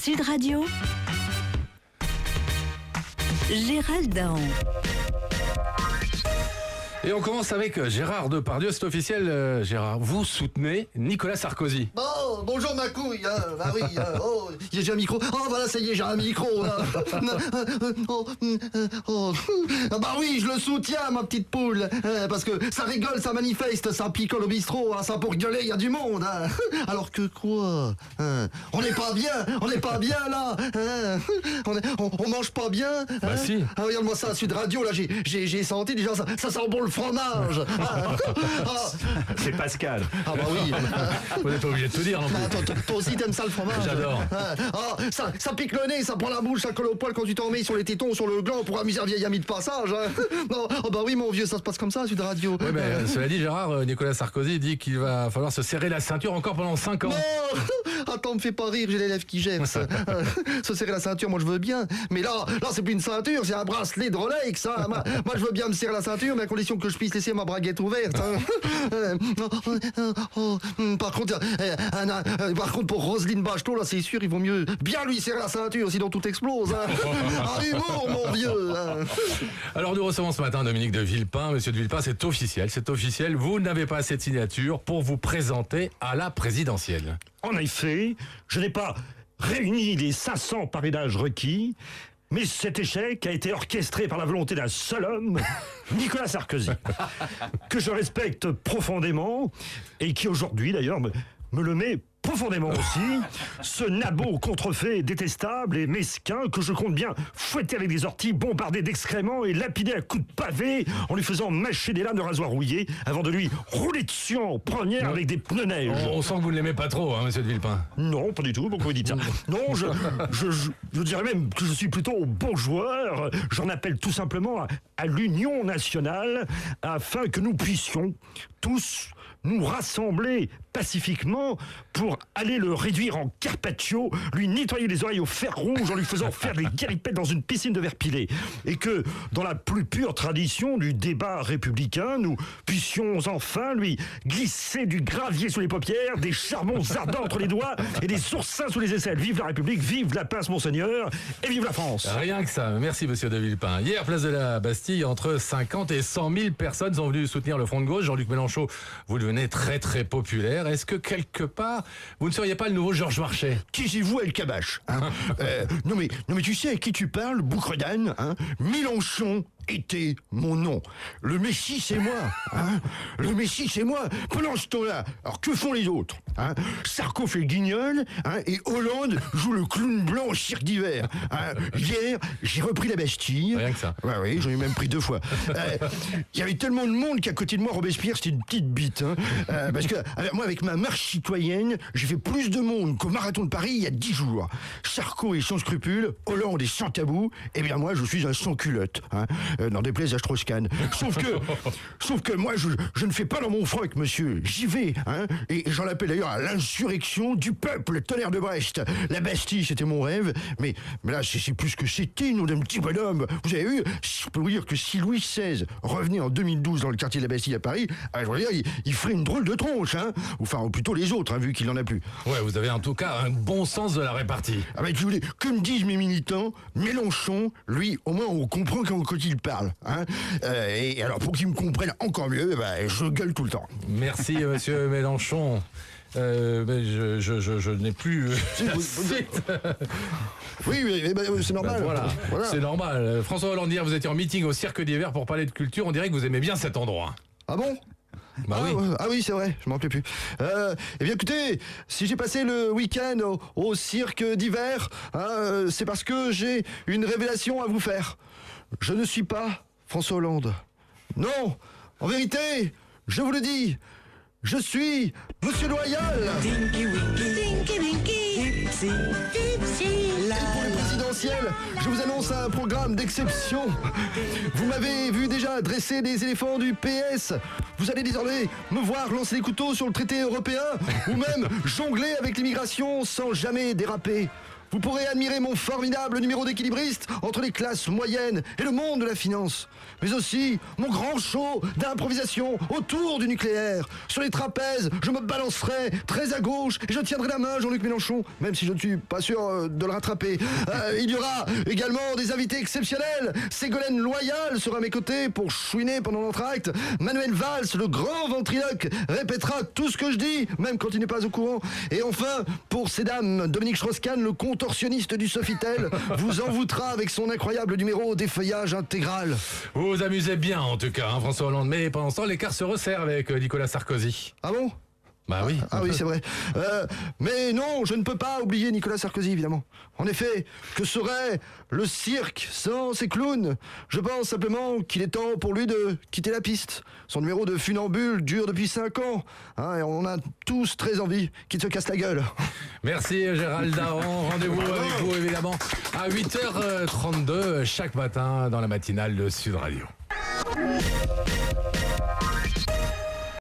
Sud Radio, Gérald Dahan. Et on commence avec Gérard Depardieu, c'est officiel, Gérard. Vous soutenez Nicolas Sarkozy. Oh, bonjour ma couille, hein. Bah oui, oh, j'ai un micro. Oh voilà, ça y est, j'ai un micro. Bah oui, je le soutiens, ma petite poule. Parce que ça rigole, ça manifeste, ça picole au bistrot, hein, ça pour gueuler, il y a du monde. Hein. Alors que quoi, hein, on n'est pas bien là. Hein. On mange pas bien. Hein. Bah si. Ah, regarde-moi ça, à Sud Radio, là, j'ai senti déjà, ça sent bon le fromage. C'est Pascal. Ah bah oui. Vous n'êtes pas obligé de tout dire non plus. Toi aussi t'aimes ça le fromage? J'adore. Ça pique le nez, ça prend la bouche, ça colle au poil quand tu t'en mets sur les tétons, sur le gland pour amuser un vieil ami de passage. Hein. Non, oh bah oui mon vieux, ça se passe comme ça à Sud Radio. Oui, mais cela dit, Gérard, Nicolas Sarkozy dit qu'il va falloir se serrer la ceinture encore pendant 5 ans. Non. Attends, me fais pas rire, j'ai l'élève qui gère ça. Se serrer la ceinture, moi je veux bien. Mais là c'est plus une ceinture, c'est un bracelet de Rolex. Hein. Moi je veux bien me serrer la ceinture, mais à condition que je puisse laisser ma braguette ouverte. Hein. Par contre, pour Roselyne Bachelot, là c'est sûr, il vaut mieux bien lui serrer la ceinture, sinon tout explose. Hein. Un humour, mon vieux. Hein. Alors nous recevons ce matin Dominique de Villepin. Monsieur de Villepin, c'est officiel. Vous n'avez pas assez de signatures pour vous présenter à la présidentielle. En effet, je n'ai pas réuni les 500 parrainages requis, mais cet échec a été orchestré par la volonté d'un seul homme, Nicolas Sarkozy, que je respecte profondément et qui aujourd'hui d'ailleurs me le met profondément aussi, ce nabot contrefait détestable et mesquin que je compte bien fouetter avec des orties, bombarder d'excréments et lapider à coups de pavé en lui faisant mâcher des lames de rasoir rouillé avant de lui rouler dessus en première avec des pneus neige. On sent que vous ne l'aimez pas trop, hein, monsieur de Villepin. Non, pas du tout, pourquoi vous dites ça? Non, je dirais même que je suis plutôt bon joueur. J'en appelle tout simplement à l'union nationale afin que nous puissions tous nous rassembler pacifiquement pour aller le réduire en carpaccio, lui nettoyer les oreilles au fer rouge en lui faisant faire des galipettes dans une piscine de verre pilé. Et que, dans la plus pure tradition du débat républicain, nous puissions enfin lui glisser du gravier sous les paupières, des charbons ardents entre les doigts et des oursins sous les aisselles. Vive la République, vive la place Monseigneur et vive la France. Rien que ça. Merci monsieur de Villepin. Hier, place de la Bastille, entre 50 et 100 000 personnes sont venues soutenir le Front de gauche. Jean-Luc Mélenchon, vous devenez très très populaire. Est-ce que quelque part, vous ne seriez pas le nouveau Georges Marchais? Qui c'est vous, El Kabache, hein? Non mais tu sais à qui tu parles, boucre d'âne, hein? Mélenchon était mon nom. Le Messie, c'est moi. Hein? Le Messie, c'est moi. Pendant ce temps-là, alors que font les autres, hein? Sarko fait le guignol, hein? Et Hollande joue le clown blanc au cirque d'hiver. Hein? Hier, j'ai repris la Bastille. Rien que ça. Ouais, oui, j'en ai même pris 2 fois. Il y avait tellement de monde qu'à côté de moi, Robespierre, c'était une petite bite. Hein? Parce que moi, avec ma marche citoyenne, j'ai fait plus de monde qu'au Marathon de Paris il y a 10 jours. Sarko est sans scrupules, Hollande est sans tabou, et bien moi, je suis un sans culotte. Hein? N'en déplaise à Strauss-Kahn. Sauf que moi, je ne fais pas dans mon froc, monsieur. J'y vais, hein. Et j'en appelle d'ailleurs à l'insurrection du peuple, le tonnerre de Brest. La Bastille, c'était mon rêve, mais là, c'est plus que c'était, nous, d'un petit bonhomme. Vous avez vu, je peux vous dire que si Louis XVI revenait en 2012 dans le quartier de la Bastille à Paris, je veux dire, il ferait une drôle de tronche, hein. Enfin, ou plutôt les autres, hein, vu qu'il n'en a plus. Ouais, vous avez en tout cas un bon sens de la répartie. Ah ben, tu voulais, que me disent mes militants, Mélenchon, lui, au moins, on comprend quand il parle. Hein, et alors pour qu'ils me comprennent encore mieux, je gueule tout le temps. Merci monsieur Mélenchon. Je n'ai plus. Oui, c'est normal. Voilà. C'est normal. François Hollande, hier, vous étiez en meeting au cirque d'hiver pour parler de culture. On dirait que vous aimez bien cet endroit. Ah bon? Ah oui, c'est vrai, je m'en rappelais plus. Eh bien écoutez, si j'ai passé le week-end au cirque d'hiver, hein, c'est parce que j'ai une révélation à vous faire. Je ne suis pas François Hollande. Non, en vérité, je vous le dis, je suis Monsieur Loyal. Tinky Winky, Tinky Winky, Dipsy, Dipsy. Et pour les présidentielles, je vous annonce un programme d'exception. Vous m'avez vu déjà dresser des éléphants du PS. Vous allez désormais me voir lancer des couteaux sur le traité européen ou même jongler avec l'immigration sans jamais déraper. vous pourrez admirer mon formidable numéro d'équilibriste entre les classes moyennes et le monde de la finance. Mais aussi mon grand show d'improvisation autour du nucléaire. Sur les trapèzes, je me balancerai très à gauche et je tiendrai la main Jean-Luc Mélenchon, même si je ne suis pas sûr de le rattraper. Il y aura également des invités exceptionnels. Ségolène Loyal sera à mes côtés pour chouiner pendant l'entracte. Manuel Valls, le grand ventriloque, répétera tout ce que je dis, même quand il n'est pas au courant. Et enfin, pour ces dames, Dominique Strauss-Kahn, le contorsionniste du Sofitel, vous envoûtera avec son incroyable numéro d'effeuillage intégral. Vous vous amusez bien en tout cas, hein, François Hollande. Mais pendant ce temps, l'écart se resserre avec Nicolas Sarkozy. Ah bon ? Bah oui. Ah oui, c'est vrai. Mais non, je ne peux pas oublier Nicolas Sarkozy, évidemment. En effet, que serait le cirque sans ses clowns ? Je pense simplement qu'il est temps pour lui de quitter la piste. Son numéro de funambule dure depuis 5 ans. Hein, et on a tous très envie qu'il se casse la gueule. Merci Gérald Daron. Rendez-vous avec vous évidemment à 8h32 chaque matin dans la matinale de Sud Radio.